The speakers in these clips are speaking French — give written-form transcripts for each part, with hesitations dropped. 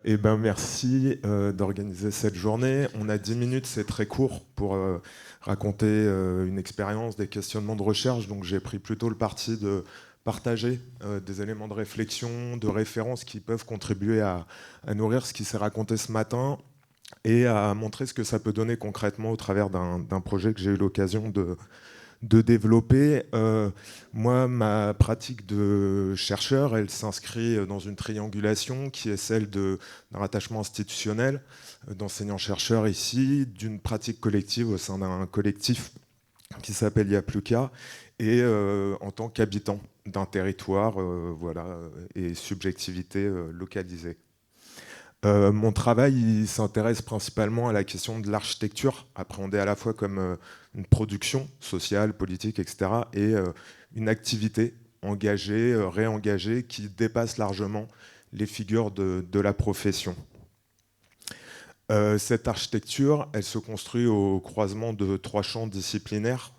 Eh ben, merci d'organiser cette journée. On a 10 minutes, c'est très court pour raconter une expérience, des questionnements de recherche. Donc j'ai pris plutôt le parti de partager des éléments de réflexion, de référence qui peuvent contribuer à nourrir ce qui s'est raconté ce matin et à montrer ce que ça peut donner concrètement au travers d'un projet que j'ai eu l'occasion de développer. Moi, ma pratique de chercheur, elle s'inscrit dans une triangulation qui est celle d'un rattachement institutionnel d'enseignants-chercheurs ici, d'une pratique collective au sein d'un collectif qui s'appelle Yapluka, et en tant qu'habitant d'un territoire, voilà, et subjectivité localisée. Mon travail il s'intéresse principalement à la question de l'architecture, appréhendée à la fois comme une production sociale, politique, etc., et une activité engagée, réengagée, qui dépasse largement les figures de la profession. Cette architecture, elle se construit au croisement de trois champs disciplinaires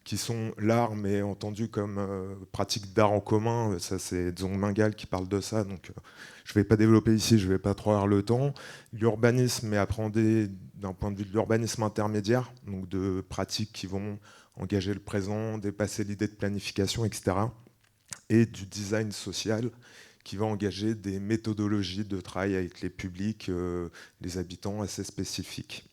qui sont l'art, mais entendu comme pratique d'art en commun. Ça, c'est Dzong Mingal qui parle de ça, donc je ne vais pas développer ici, je ne vais pas trop avoir le temps. L'urbanisme est appréhendé d'un point de vue de l'urbanisme intermédiaire, donc de pratiques qui vont engager le présent, dépasser l'idée de planification, etc. Et du design social qui va engager des méthodologies de travail avec les publics, les habitants assez spécifiques.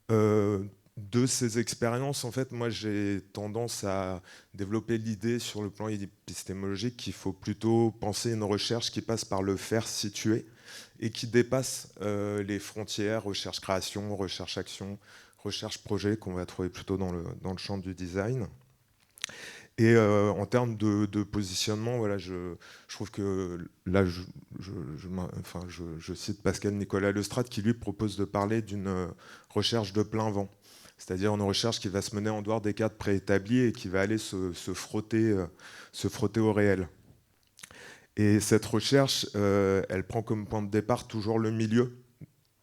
De ces expériences, en fait, moi j'ai tendance à développer l'idée sur le plan épistémologique qu'il faut plutôt penser une recherche qui passe par le faire situer et qui dépasse les frontières recherche-création, recherche-action, recherche-projet qu'on va trouver plutôt dans le champ du design. Et en termes de positionnement, voilà, je trouve que là, je cite Pascal Nicolas Lestrade qui lui propose de parler d'une recherche de plein vent, c'est-à-dire une recherche qui va se mener en dehors des cadres préétablis et qui va aller se frotter au réel. Et cette recherche, elle prend comme point de départ toujours le milieu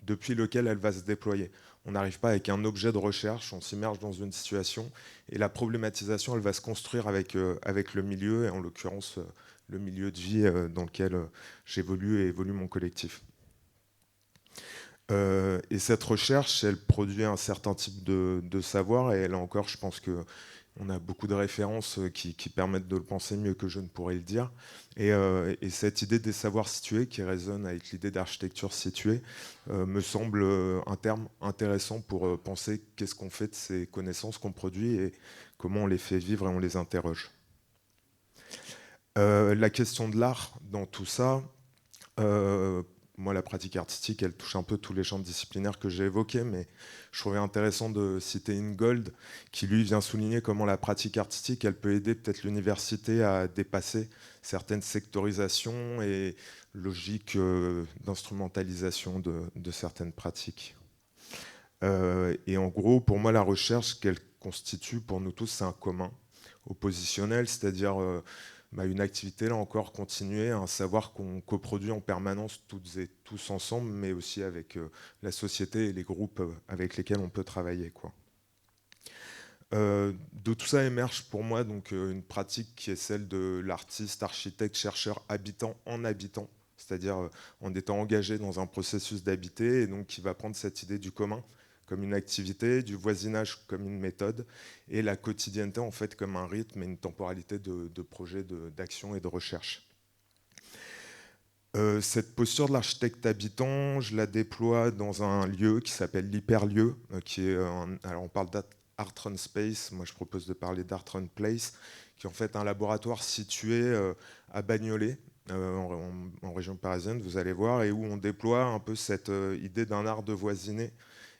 depuis lequel elle va se déployer. On n'arrive pas avec un objet de recherche, on s'immerge dans une situation, et la problématisation, elle va se construire avec le milieu, et en l'occurrence, le milieu de vie dans lequel j'évolue et évolue mon collectif. Et cette recherche, elle produit un certain type de savoir, et là encore, je pense qu'on a beaucoup de références qui permettent de le penser mieux que je ne pourrais le dire. Et cette idée des savoirs situés, qui résonne avec l'idée d'architecture située, me semble un terme intéressant pour penser qu'est-ce qu'on fait de ces connaissances qu'on produit et comment on les fait vivre et on les interroge. La question de l'art dans tout ça, moi, la pratique artistique, elle touche un peu tous les champs disciplinaires que j'ai évoqués, mais je trouvais intéressant de citer Ingold, qui lui vient souligner comment la pratique artistique, elle peut aider peut-être l'université à dépasser certaines sectorisations et logiques d'instrumentalisation de certaines pratiques. Et en gros, pour moi, la recherche qu'elle constitue, pour nous tous, c'est un commun oppositionnel, c'est-à-dire une activité, là encore, continuer, un savoir qu'on coproduit en permanence toutes et tous ensemble, mais aussi avec la société et les groupes avec lesquels on peut travailler, quoi. De tout ça émerge pour moi donc une pratique qui est celle de l'artiste, architecte, chercheur habitant en habitant, c'est-à-dire en étant engagé dans un processus d'habiter, et donc qui va prendre cette idée du commun comme une activité, du voisinage comme une méthode, et la quotidienneté en fait comme un rythme et une temporalité de projet, d'action et de recherche. Cette posture de l'architecte habitant, je la déploie dans un lieu qui s'appelle l'Hyperlieu, qui est alors on parle d'Art Run Space, moi je propose de parler d'Art Run Place, qui est en fait un laboratoire situé à Bagnolet, en région parisienne, vous allez voir, et où on déploie un peu cette idée d'un art de voisiner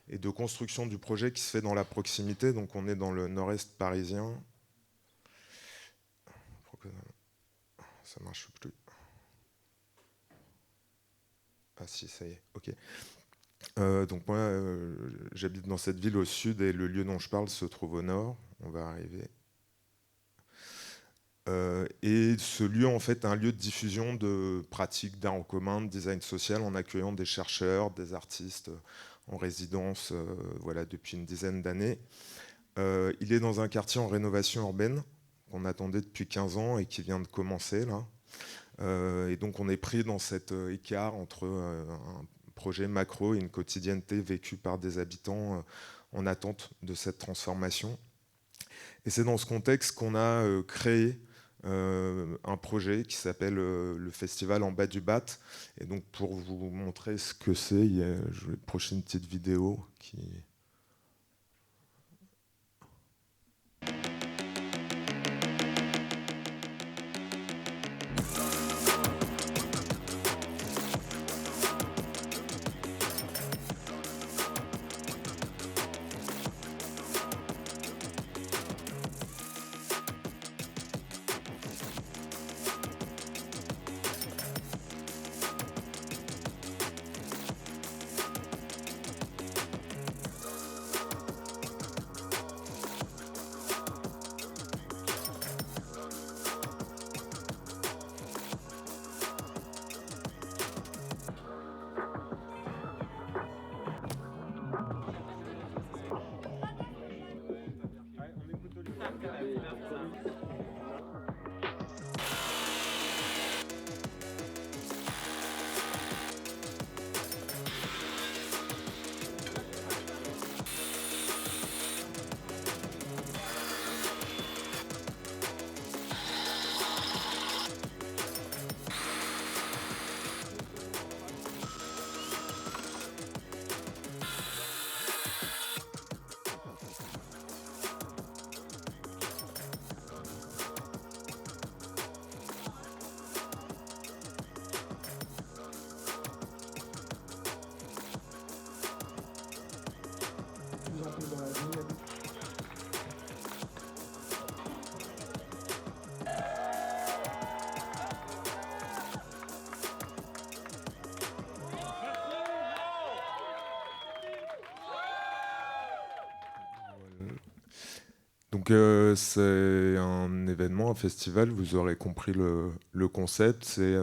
et de construction du projet qui se fait dans la proximité. Donc on est dans le nord-est parisien. Ça marche plus. Ah si, ça y est, ok. Donc moi, j'habite dans cette ville au sud et le lieu dont je parle se trouve au nord. On va arriver. Et ce lieu, en fait, est un lieu de diffusion de pratiques d'art en commun, de design social, en accueillant des chercheurs, des artistes en résidence, voilà, depuis une dizaine d'années. Il est dans un quartier en rénovation urbaine qu'on attendait depuis 15 ans et qui vient de commencer là. Et donc on est pris dans cet écart entre un projet macro et une quotidienneté vécue par des habitants en attente de cette transformation. Et c'est dans ce contexte qu'on a créé un projet qui s'appelle le Festival en bas du Bat. Et donc pour vous montrer ce que c'est, je vais prochaine petite vidéo qui... Donc c'est un événement, un festival, vous aurez compris le concept, c'est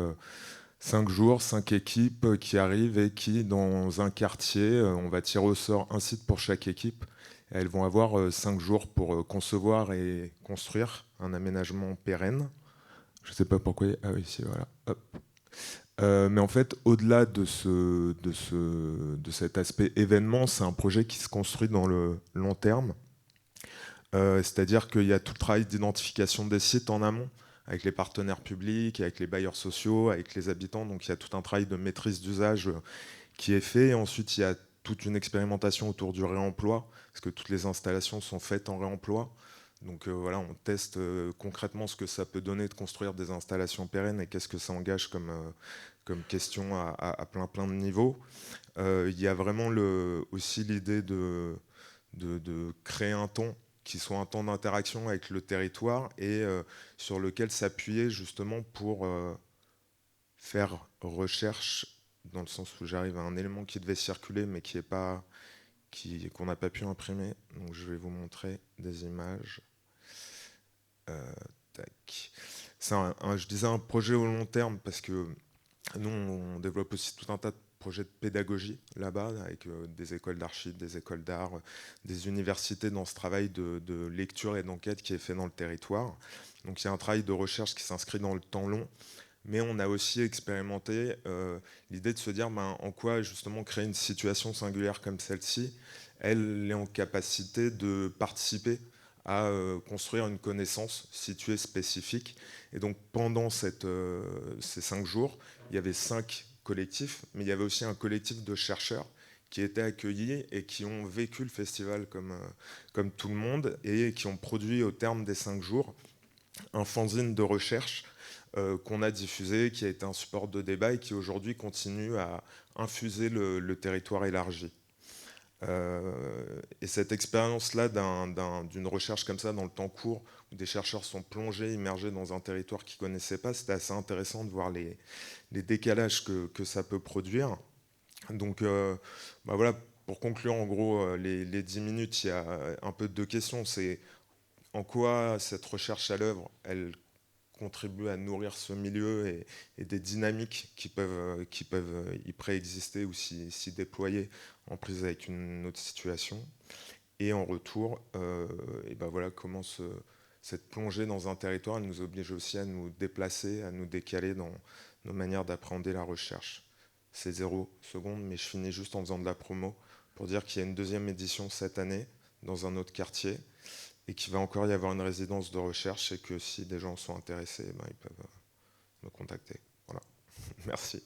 5 jours, 5 équipes qui arrivent et qui, dans un quartier, on va tirer au sort un site pour chaque équipe. Et elles vont avoir 5 jours pour concevoir et construire un aménagement pérenne. Je ne sais pas pourquoi. Ah oui, ici, voilà. Hop. Mais en fait, au-delà de cet aspect événement, c'est un projet qui se construit dans le long terme. C'est-à-dire qu'il y a tout le travail d'identification des sites en amont, avec les partenaires publics, avec les bailleurs sociaux, avec les habitants. Donc il y a tout un travail de maîtrise d'usage qui est fait. Et ensuite, il y a toute une expérimentation autour du réemploi, parce que toutes les installations sont faites en réemploi. Donc voilà, on teste concrètement ce que ça peut donner de construire des installations pérennes et qu'est-ce que ça engage comme question à plein de niveaux. Il y a vraiment aussi l'idée de créer un temps qui soit un temps d'interaction avec le territoire et sur lequel s'appuyer justement pour faire recherche, dans le sens où j'arrive à un élément qui devait circuler mais qu'on n'a pas pu imprimer. Donc je vais vous montrer des images. Tac. C'est je disais un projet au long terme parce que nous, on développe aussi tout un tas de projets de pédagogie là-bas, avec des écoles d'archi, des écoles d'art, des universités dans ce travail de lecture et d'enquête qui est fait dans le territoire. Donc il y a un travail de recherche qui s'inscrit dans le temps long, mais on a aussi expérimenté l'idée de se dire en quoi justement créer une situation singulière comme celle-ci, elle est en capacité de participer à construire une connaissance située spécifique. Et donc pendant ces 5 jours, il y avait 5 collectifs, mais il y avait aussi un collectif de chercheurs qui étaient accueillis et qui ont vécu le festival comme tout le monde et qui ont produit au terme des 5 jours un fanzine de recherche qu'on a diffusé, qui a été un support de débat et qui aujourd'hui continue à infuser le territoire élargi. Et cette expérience-là d'une recherche comme ça dans le temps court, où des chercheurs sont plongés, immergés dans un territoire qu'ils ne connaissaient pas, c'était assez intéressant de voir les décalages que ça peut produire. Donc voilà, pour conclure en gros les 10 minutes, il y a un peu deux questions. C'est en quoi cette recherche à l'œuvre, elle contribue à nourrir ce milieu et des dynamiques qui peuvent y préexister ou s'y déployer en prise avec une autre situation. Et en retour, et ben voilà comment cette plongée dans un territoire, elle nous oblige aussi à nous déplacer, à nous décaler dans nos manières d'appréhender la recherche. C'est 0 seconde, mais je finis juste en faisant de la promo pour dire qu'il y a une deuxième édition cette année dans un autre quartier et qu'il va encore y avoir une résidence de recherche et que si des gens sont intéressés, ben, ils peuvent me contacter. Voilà. Merci.